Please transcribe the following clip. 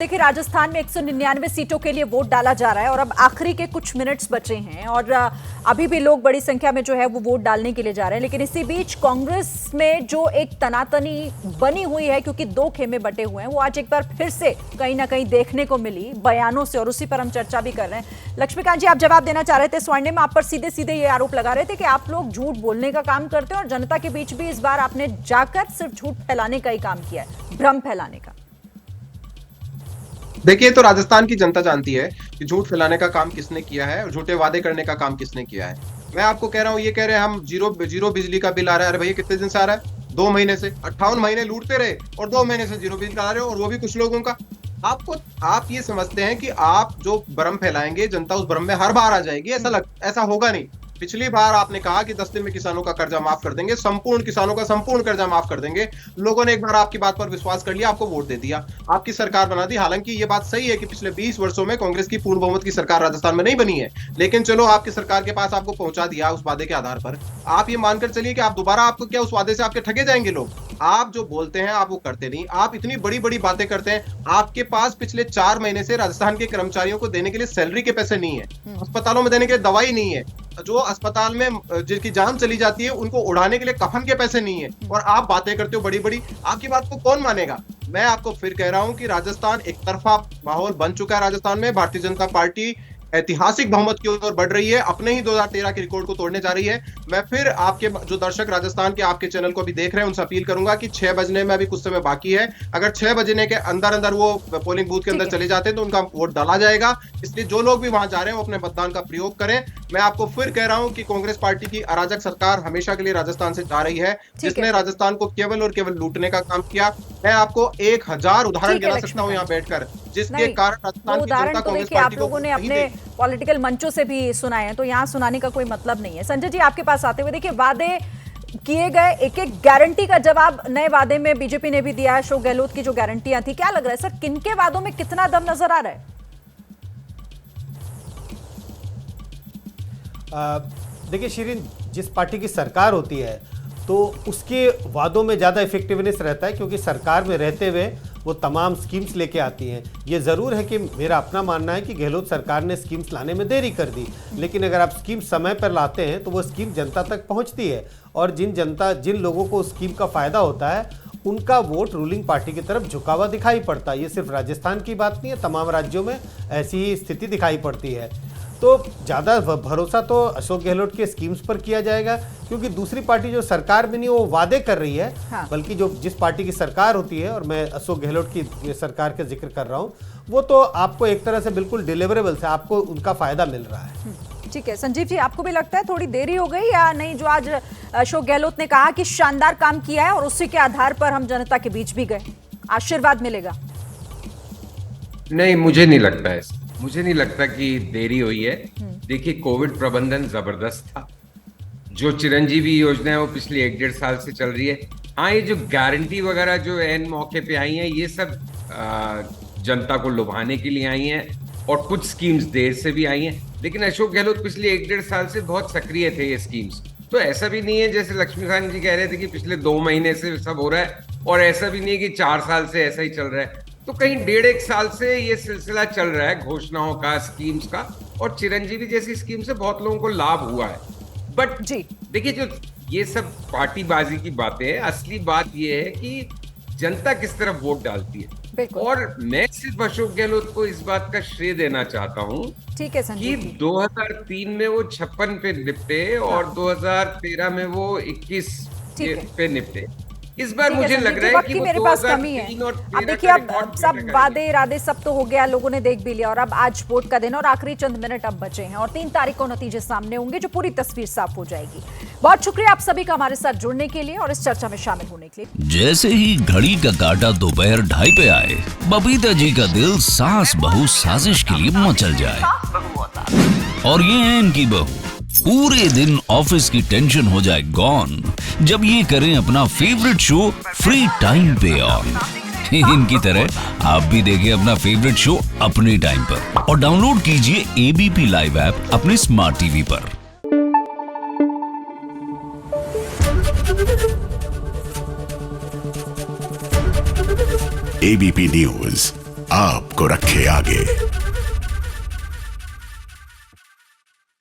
देखिए, राजस्थान में 199 सीटों के लिए वोट डाला जा रहा है और अब आखिरी के कुछ मिनट्स बचे हैं और अभी भी लोग बड़ी संख्या में जो है वो वोट डालने के लिए जा रहे हैं। लेकिन इसी बीच कांग्रेस में जो एक तनातनी बनी हुई है, क्योंकि दो खेमे बटे हुए हैं, वो आज एक बार फिर से कहीं ना कहीं देखने को मिली बयानों से, और उसी पर हम चर्चा भी कर रहे हैं। लक्ष्मीकांत जी, आप जवाब देना चाह रहे थे। स्वर्णिम आप पर सीधे सीधे ये आरोप लगा रहे थे कि आप लोग झूठ बोलने का काम करते हैं और जनता के बीच भी इस बार आपने जाकर सिर्फ झूठ फैलाने का ही काम किया है, भ्रम फैलाने का। देखिए, तो राजस्थान की जनता जानती है कि झूठ फैलाने का काम किसने किया है और झूठे वादे करने का काम किसने किया है। मैं आपको कह रहा हूँ, ये कह रहे हैं हम जीरो बिजली का बिल आ रहा है। अरे भैया, कितने दिन से आ रहा है? 2 महीने से। 58 महीने लूटते रहे और 2 महीने से जीरो बिजली आ रहे हो, और वो भी कुछ लोगों का। आप ये समझते हैं कि आप जो भ्रम फैलाएंगे, जनता उस भ्रम में हर बार आ जाएगी। ऐसा होगा नहीं। पिछली बार आपने कहा कि 10 दिन में किसानों का कर्जा माफ कर देंगे, संपूर्ण किसानों का संपूर्ण कर्जा माफ कर देंगे। लोगों ने एक बार आपकी बात पर विश्वास कर लिया, आपको वोट दे दिया, आपकी सरकार बना दी। हालांकि ये बात सही है कि पिछले 20 वर्षों में कांग्रेस की पूर्ण बहुमत की सरकार राजस्थान में नहीं बनी है, लेकिन चलो आपकी सरकार के पास आपको पहुंचा दिया उस वादे के आधार पर। आप ये मानकर चलिए कि आप दोबारा, आपको क्या उस वादे से आपके ठगे जाएंगे लोग? आप जो बोलते हैं आप वो करते नहीं। आप इतनी बड़ी बड़ी बातें करते हैं। आपके पास पिछले 4 महीने से राजस्थान के कर्मचारियों को देने के लिए सैलरी के पैसे नहीं है, अस्पतालों में देने के लिए दवाई नहीं है, जो अस्पताल में जिनकी जान चली जाती है उनको उड़ाने के लिए कफन के पैसे नहीं है, और आप बातें करते हो बड़ी बड़ी। आपकी बात को कौन मानेगा? मैं आपको फिर कह रहा हूं कि राजस्थान एक तरफा माहौल बन चुका है। राजस्थान में भारतीय जनता पार्टी ऐतिहासिक बहुमत की ओर बढ़ रही है, अपने ही 2013 के रिकॉर्ड को तोड़ने जा रही है। मैं फिर आपके जो दर्शक राजस्थान के आपके चैनल को भी देख रहे हैं उनसे अपील करूंगा कि 6 बजने में अभी कुछ समय बाकी है। अगर 6 बजने के अंदर अंदर वो पोलिंग बूथ के अंदर चले जाते हैं तो उनका वोट डाला जाएगा। इसलिए जो लोग भी वहां जा रहे हैं वो अपने मतदान का प्रयोग करें। मैं आपको फिर कह रहा हूं कि कांग्रेस पार्टी की अराजक सरकार हमेशा के लिए राजस्थान से जा रही है, जिसने राजस्थान को केवल और केवल लूटने का काम किया। मैं आपको 1000 उदाहरण गिना सकता हूं यहाँ बैठकर, जिसके कारण राजस्थान की जनता कांग्रेस पार्टी को लोगों ने अपने पॉलिटिकल मंचों से भी सुनाए हैं, तो यहाँ सुनाने का कोई मतलब नहीं है। संजय जी, आपके पास आते हुए, देखिए, वादे किए गए, एक एक गारंटी का जवाब नए वादे में बीजेपी ने भी दिया है। अशोक गहलोत की जो गारंटियां थी, क्या लग रहा है सर, किनके वादों में कितना दम नजर आ रहा है? देखिए शिरीन, जिस पार्टी की सरकार होती है तो उसके वादों में ज़्यादा इफेक्टिवनेस रहता है, क्योंकि सरकार में रहते हुए वो तमाम स्कीम्स लेके आती हैं। ये ज़रूर है कि मेरा अपना मानना है कि गहलोत सरकार ने स्कीम्स लाने में देरी कर दी, लेकिन अगर आप स्कीम समय पर लाते हैं तो वो स्कीम जनता तक पहुंचती है, और जिन लोगों को उस स्कीम का फ़ायदा होता है उनका वोट रूलिंग पार्टी की तरफ झुका हुआ दिखाई पड़ता है। ये सिर्फ राजस्थान की बात नहीं है, तमाम राज्यों में ऐसी ही स्थिति दिखाई पड़ती है। तो ज़्यादा भरोसा तो अशोक गहलोत के स्कीम्स पर किया जाएगा, क्योंकि दूसरी पार्टी जो सरकार में नहीं वो वादे कर रही है। हाँ। बल्कि जो जिस पार्टी की सरकार होती है, और मैं अशोक गहलोत की सरकार का जिक्र कर रहा हूँ, वो तो आपको एक तरह से बिल्कुल डिलीवरेबल से आपको उनका फायदा मिल रहा है। ठीक है संजीव जी, आपको भी लगता है थोड़ी देरी हो गई या नहीं? जो आज अशोक गहलोत ने कहा कि शानदार काम किया है और उसी के आधार पर हम जनता के बीच भी गए, आशीर्वाद मिलेगा? नहीं, मुझे नहीं लगता है। मुझे नहीं लगता कि देरी हुई है। देखिए, कोविड प्रबंधन जबरदस्त था। जो चिरंजीवी योजना है वो पिछले 1-1.5 साल से चल रही है। हाँ, ये जो गारंटी वगैरह जो एन मौके पे आई हैं, ये सब जनता को लुभाने के लिए आई हैं, और कुछ स्कीम्स देर से भी आई हैं। लेकिन अशोक गहलोत पिछले 1-1.5 साल से बहुत सक्रिय थे ये स्कीम्स। तो ऐसा भी नहीं है जैसे लक्ष्मीकांत जी कह रहे थे कि पिछले 2 महीने से सब हो रहा है, और ऐसा भी नहीं है कि 4 साल से ऐसा ही चल रहा है। तो कहीं 1.5-1 साल से ये सिलसिला चल रहा है घोषणाओं का, स्कीम्स का, और चिरंजीवी जैसी स्कीम से बहुत लोगों को लाभ हुआ है। बट देखिए, जो ये सब पार्टीबाजी की बातें हैं, असली बात ये है कि जनता किस तरफ वोट डालती है। और मैं सिर्फ अशोक गहलोत को इस बात का श्रेय देना चाहता हूँ कि 2003 में वो 56 पे निपटे और 2013 में वो 21 पे निपटे। इस बार मुझे लग रहा है कि मेरे पास कमी है। अब देखिए, अब सब वादे इरादे सब तो हो गया, लोगों ने देख भी लिया, और अब आज वोट का दिन और आखिरी चंद मिनट अब बचे हैं, और 3 तारीख को नतीजे सामने होंगे, जो पूरी तस्वीर साफ हो जाएगी। बहुत शुक्रिया आप सभी का हमारे साथ जुड़ने के लिए और इस चर्चा में शामिल होने के लिए। जैसे ही घड़ी का काटा दोपहर 2:30 पे आए, बबीता जी का दिल सास बहू साजिश के लिए मचल जाए, और ये है इनकी बहू। पूरे दिन ऑफिस की टेंशन हो जाए गॉन जब ये करें अपना फेवरेट शो फ्री टाइम पे ऑन। इनकी तरह आप भी देखें अपना फेवरेट शो अपने टाइम पर, और डाउनलोड कीजिए एबीपी लाइव ऐप अपने स्मार्ट टीवी पर। एबीपी न्यूज आपको रखे आगे।